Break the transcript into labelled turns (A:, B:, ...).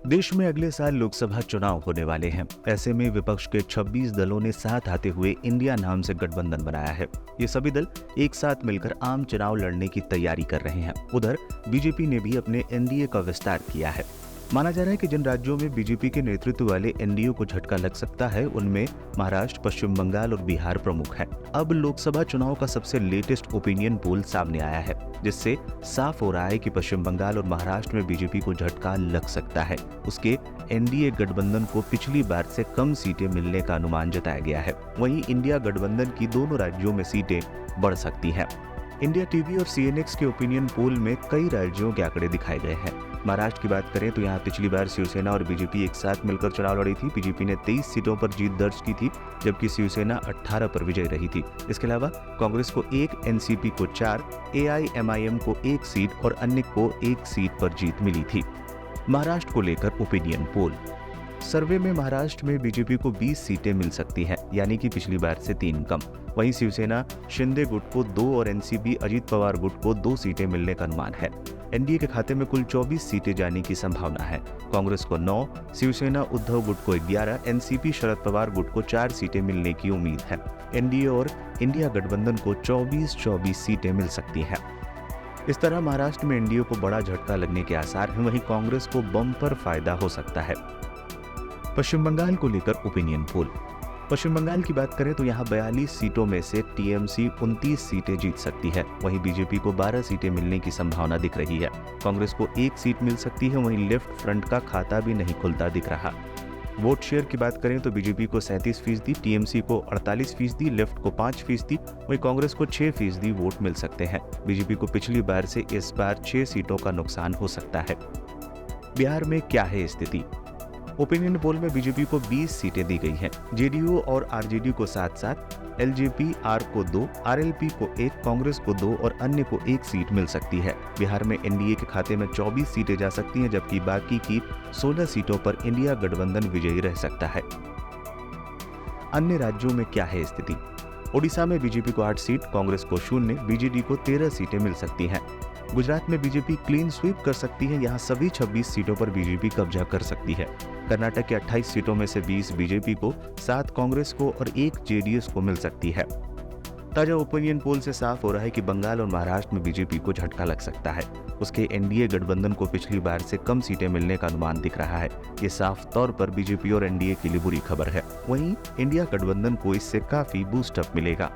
A: देश में अगले साल लोकसभा चुनाव होने वाले हैं। ऐसे में विपक्ष के 26 दलों ने साथ आते हुए इंडिया नाम से गठबंधन बनाया है। ये सभी दल एक साथ मिलकर आम चुनाव लड़ने की तैयारी कर रहे हैं। उधर बीजेपी ने भी अपने एनडीए का विस्तार किया है। माना जा रहा है कि जिन राज्यों में बीजेपी के नेतृत्व वाले एनडीए को झटका लग सकता है, उनमें महाराष्ट्र, पश्चिम बंगाल और बिहार प्रमुख हैं। अब लोकसभा चुनाव का सबसे लेटेस्ट ओपिनियन पोल सामने आया है, जिससे साफ हो रहा है कि पश्चिम बंगाल और महाराष्ट्र में बीजेपी को झटका लग सकता है। उसके एनडीए गठबंधन को पिछली बार से कम सीटें मिलने का अनुमान जताया गया है। वहीं इंडिया गठबंधन की दोनों राज्यों में सीटें बढ़ सकती हैं। इंडिया टीवी और सीएनएक्स के ओपिनियन पोल में कई राज्यों के आंकड़े दिखाए गए हैं। महाराष्ट्र की बात करें तो यहाँ पिछली बार शिवसेना और बीजेपी एक साथ मिलकर चुनाव लड़ी थी। बीजेपी ने 23 सीटों पर जीत दर्ज की थी, जबकि शिवसेना 18 पर विजयी रही थी। इसके अलावा कांग्रेस को 1, एनसीपी को 4, एआईएमआईएम को 1 सीट और अन्य को 1 सीट पर जीत मिली थी। महाराष्ट्र को लेकर ओपिनियन पोल। सर्वे में महाराष्ट्र में बीजेपी को 20 सीटें मिल सकती हैं, यानी कि पिछली बार से 3 कम। वहीं शिवसेना शिंदे गुट को 2 और एनसीपी अजीत पवार गुट को 2 सीटें मिलने का अनुमान है। एनडीए के खाते में कुल 24 सीटें जाने की संभावना है। कांग्रेस को 9, शिवसेना उद्धव गुट को 11, एनसीपी शरद पवार गुट को 4 सीटें मिलने की उम्मीद है। एनडीए और इंडिया गठबंधन को 24 सीटें मिल सकती हैं। इस तरह महाराष्ट्र में एनडीए को बड़ा झटका लगने के आसार हैं। वहीं कांग्रेस को बम्पर फायदा हो सकता है। पश्चिम बंगाल को लेकर ओपिनियन पोल। पश्चिम बंगाल की बात करें तो यहाँ 42 सीटों में से टीएमसी 29 सीटें जीत सकती है। वहीं बीजेपी को 12 सीटें मिलने की संभावना दिख रही है। कांग्रेस को 1 सीट मिल सकती है। वहीं लेफ्ट फ्रंट का खाता भी नहीं खुलता दिख रहा। वोट शेयर की बात करें तो बीजेपी को 37%, टीएमसी को 48%, लेफ्ट को 5%, वहीं कांग्रेस को 6% वोट मिल सकते हैं। बीजेपी को पिछली बार से इस बार 6 सीटों का नुकसान हो सकता है। बिहार में क्या है स्थिति? ओपिनियन पोल में बीजेपी को 20 सीटें दी गई हैं। जेडीयू और आरजेडी को 7-7, एलजेपी आर को 2, आरएलपी को 1, कांग्रेस को 2 और अन्य को 1 सीट मिल सकती है। बिहार में एनडीए के खाते में 24 सीटें जा सकती हैं, जबकि बाकी की 16 सीटों पर इंडिया गठबंधन विजयी रह सकता है। अन्य राज्यों में क्या है स्थिति? ओडिशा में बीजेपी को 8 सीट, कांग्रेस को 0, बीजेडी को 13 सीटें मिल सकती हैं। गुजरात में बीजेपी क्लीन स्वीप कर सकती है। यहाँ सभी 26 सीटों पर बीजेपी कब्जा कर सकती है। कर्नाटक के 28 सीटों में से 20 बीजेपी को, 7 कांग्रेस को और 1 जेडीएस को मिल सकती है। ताजा ओपिनियन पोल से साफ हो रहा है कि बंगाल और महाराष्ट्र में बीजेपी को झटका लग सकता है। उसके एनडीए गठबंधन को पिछली बार से कम सीटें मिलने का अनुमान दिख रहा है। ये साफ तौर पर बीजेपी और एनडीए के लिए बुरी खबर है। वहीं इंडिया गठबंधन को इससे काफी बूस्टअप मिलेगा।